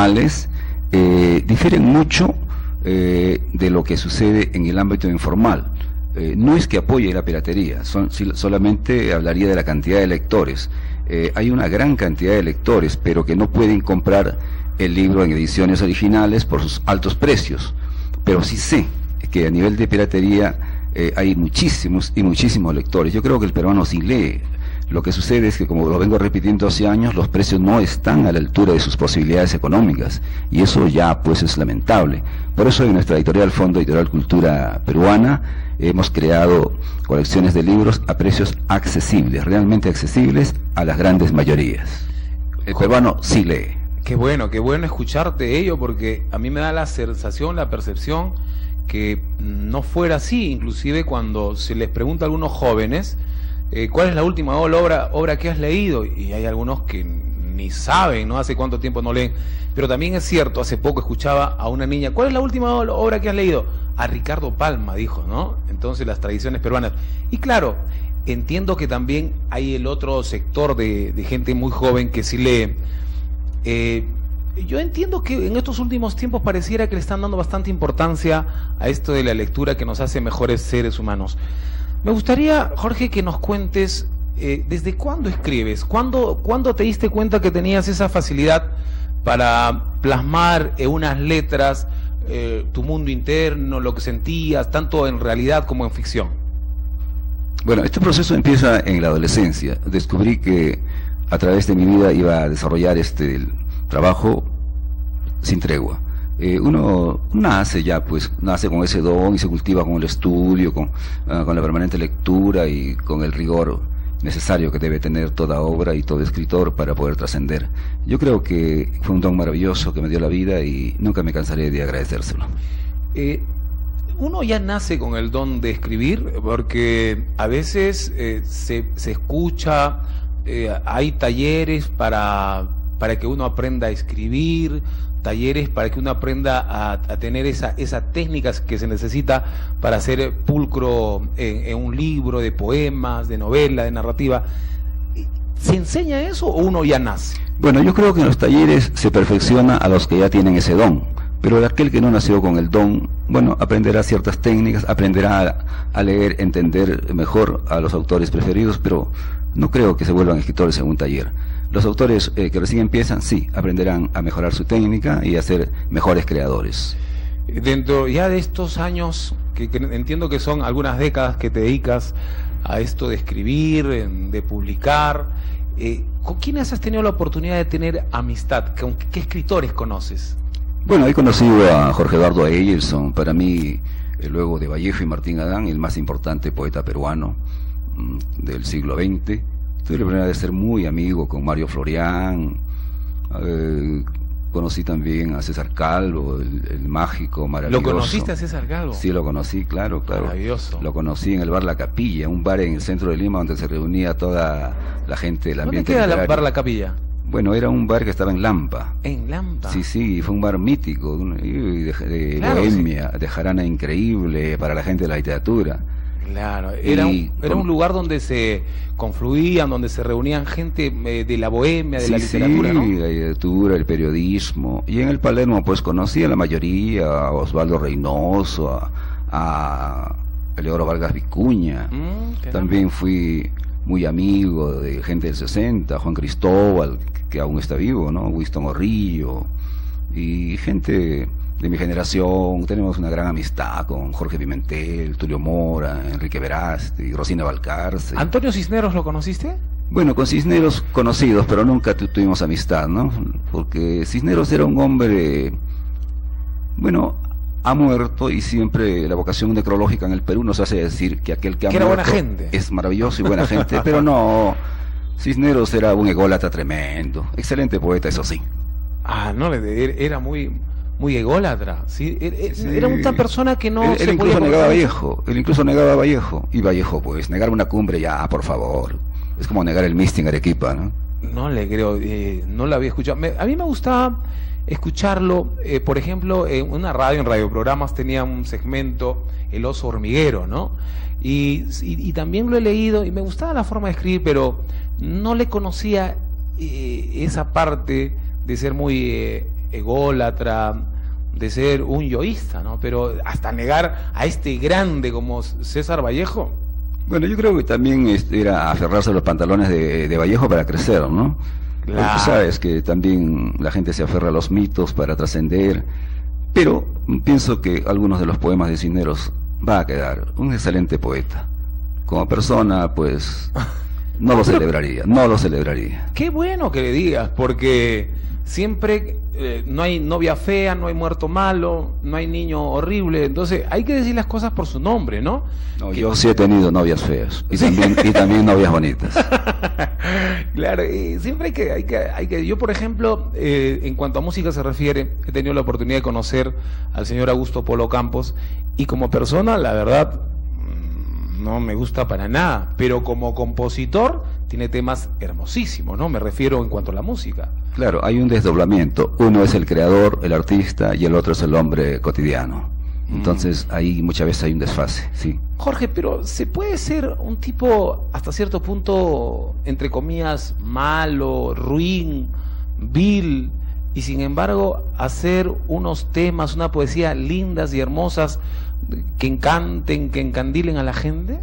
formales difieren mucho de lo que sucede en el ámbito informal. No es que apoye la piratería, solamente hablaría de la cantidad de lectores. Hay una gran cantidad de lectores, pero que no pueden comprar el libro en ediciones originales por sus altos precios. Pero sí sé que a nivel de piratería hay muchísimos y muchísimos lectores. Yo creo que el peruano sí lee. Lo que sucede es que, como lo vengo repitiendo hace años, los precios no están a la altura de sus posibilidades económicas, y eso ya pues es lamentable. Por eso en nuestra editorial Fondo Editorial Cultura Peruana hemos creado colecciones de libros a precios accesibles, realmente accesibles a las grandes mayorías. El peruano sí lee. Qué bueno escucharte ello, porque a mí me da la sensación, la percepción que no fuera así. Inclusive cuando se les pregunta a algunos jóvenes ¿cuál es la última obra que has leído? Y hay algunos que ni saben, ¿no? Hace cuánto tiempo no leen. Pero también es cierto, hace poco escuchaba a una niña, ¿cuál es la última obra que has leído? A Ricardo Palma, dijo, ¿no? Entonces, las tradiciones peruanas. Y claro, entiendo que también hay el otro sector de gente muy joven que sí lee. Yo entiendo que en estos últimos tiempos pareciera que le están dando bastante importancia a esto de la lectura, que nos hace mejores seres humanos. Me gustaría, Jorge, que nos cuentes ¿desde cuándo escribes? ¿Cuándo te diste cuenta que tenías esa facilidad para plasmar en unas letras tu mundo interno, lo que sentías, tanto en realidad como en ficción? Bueno, este proceso empieza en la adolescencia. Descubrí que a través de mi vida iba a desarrollar el trabajo sin tregua. Uno nace ya, pues, nace con ese don y se cultiva con el estudio, con la permanente lectura y con el rigor necesario que debe tener toda obra y todo escritor para poder trascender. Yo creo que fue un don maravilloso que me dio la vida y nunca me cansaré de agradecérselo. Uno ya nace con el don de escribir, porque a veces se escucha, hay talleres para que uno aprenda a escribir, talleres para que uno aprenda a tener esa técnica que se necesita para ser pulcro en un libro de poemas, de novela, de narrativa. ¿Se enseña eso o uno ya nace? Bueno, yo creo que en los talleres se perfecciona a los que ya tienen ese don, pero aquel que no nació con el don, bueno, aprenderá ciertas técnicas, aprenderá a leer, entender mejor a los autores preferidos, pero no creo que se vuelvan escritores en un taller. Los autores que recién empiezan, sí, aprenderán a mejorar su técnica y a ser mejores creadores. Dentro ya de estos años, que entiendo que son algunas décadas que te dedicas a esto de escribir, de publicar, ¿con quiénes has tenido la oportunidad de tener amistad? ¿Qué escritores conoces? Bueno, he conocido a Jorge Eduardo Eyerson, para mí, luego de Vallejo y Martín Adán, el más importante poeta peruano del siglo XX. Tuve la oportunidad de ser muy amigo con Mario Florián. Conocí también a César Calvo, el mágico, maravilloso. ¿Lo conociste a César Calvo? Sí, lo conocí, claro. Maravilloso. Lo conocí en el bar La Capilla, un bar en el centro de Lima donde se reunía toda la gente del ambiente literario. ¿Dónde queda el bar La Capilla? Bueno, era un bar que estaba en Lampa. ¿En Lampa? Sí, fue un bar mítico, de claro, bohemia, sí, de jarana increíble para la gente de la literatura. Claro, era un lugar donde se confluían, donde se reunían gente de la bohemia, de la literatura, ¿no? Sí, la literatura, el periodismo. Y en el Palermo, pues, conocí a la mayoría, a Osvaldo Reynoso, a Eleodoro Vargas Vicuña. También fui muy amigo de gente del 60, Juan Cristóbal, que aún está vivo, ¿no? Winston Orrillo, y gente de mi generación. Tenemos una gran amistad con Jorge Pimentel, Tulio Mora, Enrique Verástegui, Rosina Valcarce. ¿Antonio Cisneros lo conociste? Bueno, con Cisneros conocidos, pero nunca tuvimos amistad, ¿no? Porque Cisneros era un hombre, bueno, ha muerto, y siempre la vocación necrológica en el Perú nos hace decir que aquel que ha muerto era buena gente, es maravilloso y buena gente, pero no, Cisneros era un ególatra tremendo, excelente poeta, eso sí. No, era muy ególatra, ¿sí? Era una persona que no él incluso negaba a Vallejo, y Vallejo, pues, negar una cumbre, ya, por favor, es como negar el Misti en Arequipa, ¿no? No le creo, no lo había escuchado. A mí me gustaba escucharlo, por ejemplo, en una radio, en radioprogramas tenía un segmento, El Oso Hormiguero, ¿no? Y también lo he leído, y me gustaba la forma de escribir, pero no le conocía esa parte de ser muy ególatra, de ser un yoísta, ¿no? Pero hasta negar a este grande como César Vallejo. Bueno, yo creo que también era aferrarse a los pantalones de Vallejo para crecer, ¿no? Claro. Tú sabes que también la gente se aferra a los mitos para trascender, pero pienso que algunos de los poemas de Cisneros va a quedar un excelente poeta. Como persona, pues, no lo celebraría. Qué bueno que le digas, porque siempre no hay novia fea, no hay muerto malo, no hay niño horrible, entonces hay que decir las cosas por su nombre, ¿no? No, yo sí he tenido novias feas y también novias bonitas. Claro, y siempre hay que yo, por ejemplo, en cuanto a música se refiere, he tenido la oportunidad de conocer al señor Augusto Polo Campos, y como persona, la verdad, no me gusta para nada, pero como compositor tiene temas hermosísimos, ¿no? Me refiero en cuanto a la música. Claro, hay un desdoblamiento. Uno es el creador, el artista, y el otro es el hombre cotidiano. Entonces ahí muchas veces hay un desfase, sí. Jorge, pero ¿se puede ser un tipo hasta cierto punto, entre comillas, malo, ruin, vil, y sin embargo hacer unos temas, una poesía lindas y hermosas que encanten, que encandilen a la gente?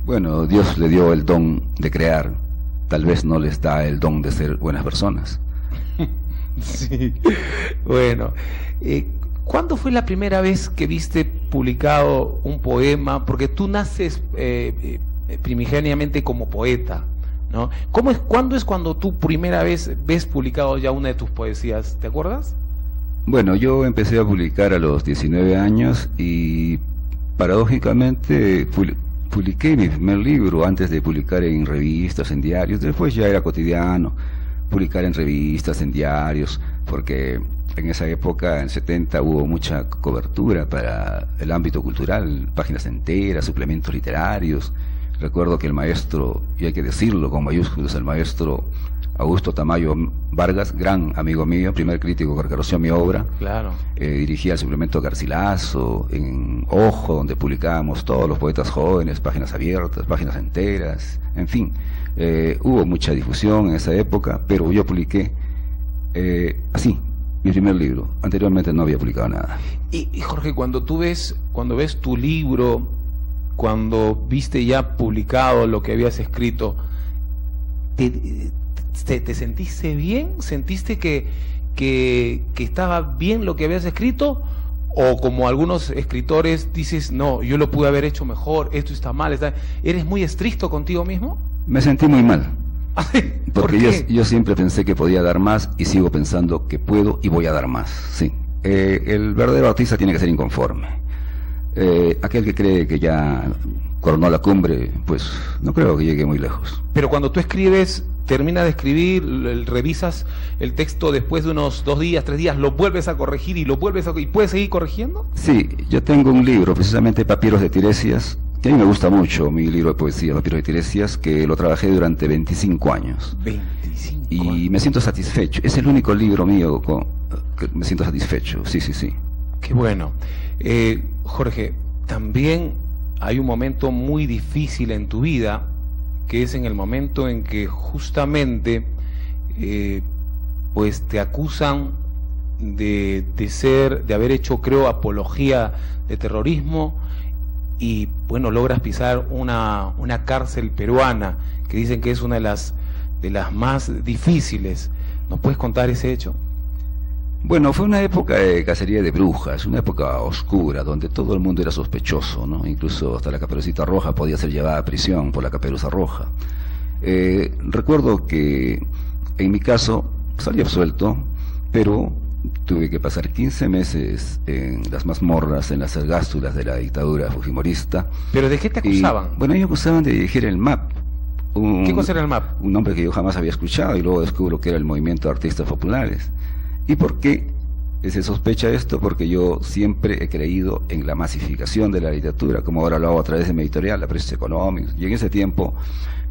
Bueno, Dios le dio el don de crear, tal vez no les da el don de ser buenas personas. Sí, bueno, ¿cuándo fue la primera vez que viste publicado un poema? Porque tú naces primigeniamente como poeta, ¿no? ¿Cuándo es cuando tú primera vez ves publicado ya una de tus poesías? ¿Te acuerdas? Bueno, yo empecé a publicar a los 19 años y paradójicamente publiqué mi primer libro antes de publicar en revistas, en diarios. Después ya era cotidiano publicar en revistas, en diarios, porque en esa época, en 70, hubo mucha cobertura para el ámbito cultural, páginas enteras, suplementos literarios. Recuerdo que el maestro, y hay que decirlo con mayúsculas, el maestro Augusto Tamayo Vargas, gran amigo mío, primer crítico que reconoció mi obra. Claro. Dirigía el suplemento Garcilaso, en Ojo, donde publicábamos todos los poetas jóvenes, páginas abiertas, páginas enteras, en fin. Hubo mucha difusión en esa época, pero yo publiqué así, mi primer libro. Anteriormente no había publicado nada. Y Jorge, cuando ves tu libro, cuando viste ya publicado lo que habías escrito, ¿te sentiste bien? ¿Sentiste que estaba bien lo que habías escrito? ¿O como algunos escritores dices, no, yo lo pude haber hecho mejor, esto está mal? ¿Eres muy estricto contigo mismo? Me sentí muy mal. ¿Por Porque qué? yo siempre pensé que podía dar más y sigo pensando que puedo y voy a dar más, sí. El verdadero artista tiene que ser inconforme. Aquel que cree que ya coronó la cumbre, pues no creo que llegue muy lejos. Pero cuando tú escribes, terminas de escribir, revisas el texto después de unos 2 días, 3 días, lo vuelves a corregir y y puedes seguir corrigiendo. Sí, yo tengo un libro, precisamente Papiros de Tiresias, que a mí me gusta mucho, mi libro de poesía, Papiros de Tiresias, que lo trabajé durante 25 años. 25 Y años. me siento satisfecho. Es el único libro mío que me siento satisfecho, sí. Qué bueno. Jorge, también hay un momento muy difícil en tu vida, que es en el momento en que justamente pues te acusan de haber hecho, creo, apología de terrorismo, y bueno, logras pisar una cárcel peruana que dicen que es una de las más difíciles. ¿Nos puedes contar ese hecho? Bueno, fue una época de cacería de brujas, una época oscura, donde todo el mundo era sospechoso, ¿no? Incluso hasta la Caperucita Roja podía ser llevada a prisión por la Caperuza Roja. Recuerdo que en mi caso salí absuelto, pero tuve que pasar 15 meses en las mazmorras, en las ergástulas de la dictadura fujimorista. ¿Pero de qué te acusaban? Bueno, ellos acusaban de dirigir el MAP. ¿Qué cosa era el MAP? Un nombre que yo jamás había escuchado, y luego descubro que era el Movimiento de Artistas Populares. ¿Y por qué se sospecha esto? Porque yo siempre he creído en la masificación de la literatura, como ahora lo hago a través de mi editorial, la Press Economics. Y en ese tiempo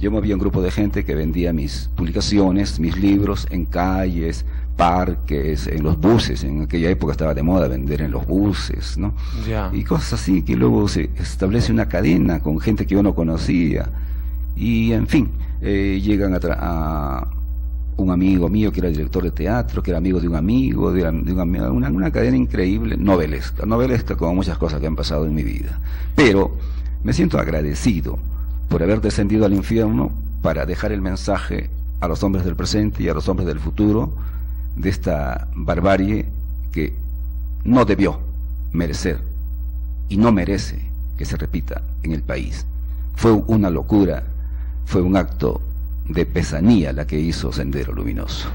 yo movía un grupo de gente que vendía mis publicaciones, mis libros, en calles, parques, en los buses. En aquella época estaba de moda vender en los buses, ¿no? Ya. Y cosas así, que luego se establece una cadena con gente que yo no conocía. Y en fin, llegan un amigo mío que era director de teatro, que era amigo de un amigo, una cadena increíble, novelesca como muchas cosas que han pasado en mi vida. Pero me siento agradecido por haber descendido al infierno para dejar el mensaje a los hombres del presente y a los hombres del futuro de esta barbarie que no debió merecer y no merece que se repita en el país. Fue una locura, fue un acto de pesanía la que hizo Sendero Luminoso.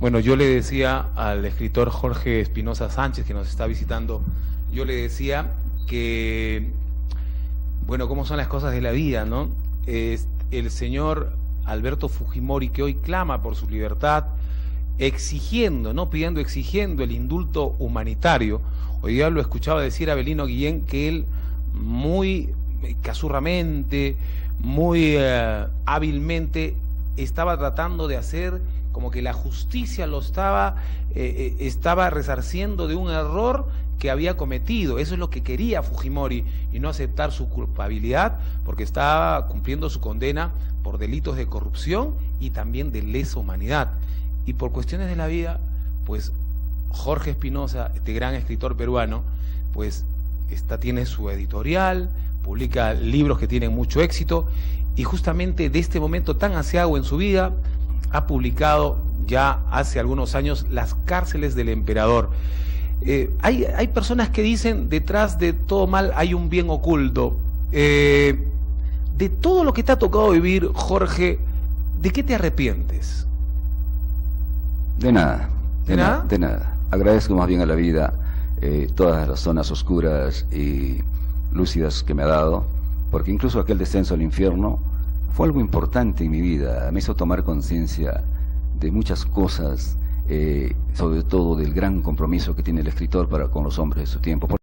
Bueno, yo le decía al escritor Jorge Espinosa Sánchez, que nos está visitando, yo le decía que, bueno, cómo son las cosas de la vida, ¿no? El señor Alberto Fujimori, que hoy clama por su libertad, exigiendo, no pidiendo, exigiendo el indulto humanitario. Hoy día lo escuchaba decir a Abelino Guillén que él muy casurramente, muy hábilmente estaba tratando de hacer como que la justicia lo estaba resarciendo de un error que había cometido. Eso es lo que quería Fujimori, y no aceptar su culpabilidad, porque estaba cumpliendo su condena por delitos de corrupción y también de lesa humanidad. Y por cuestiones de la vida, pues Jorge Espinosa, este gran escritor peruano, pues tiene su editorial, publica libros que tienen mucho éxito, y justamente de este momento tan aciago en su vida ha publicado ya hace algunos años Las cárceles del emperador. Hay personas que dicen, detrás de todo mal hay un bien oculto. De todo lo que te ha tocado vivir, Jorge, ¿de qué te arrepientes? De nada. ¿De nada? De nada. Agradezco más bien a la vida todas las zonas oscuras y lúcidas que me ha dado, porque incluso aquel descenso al infierno fue algo importante en mi vida. Me hizo tomar conciencia de muchas cosas, sobre todo del gran compromiso que tiene el escritor para con los hombres de su tiempo.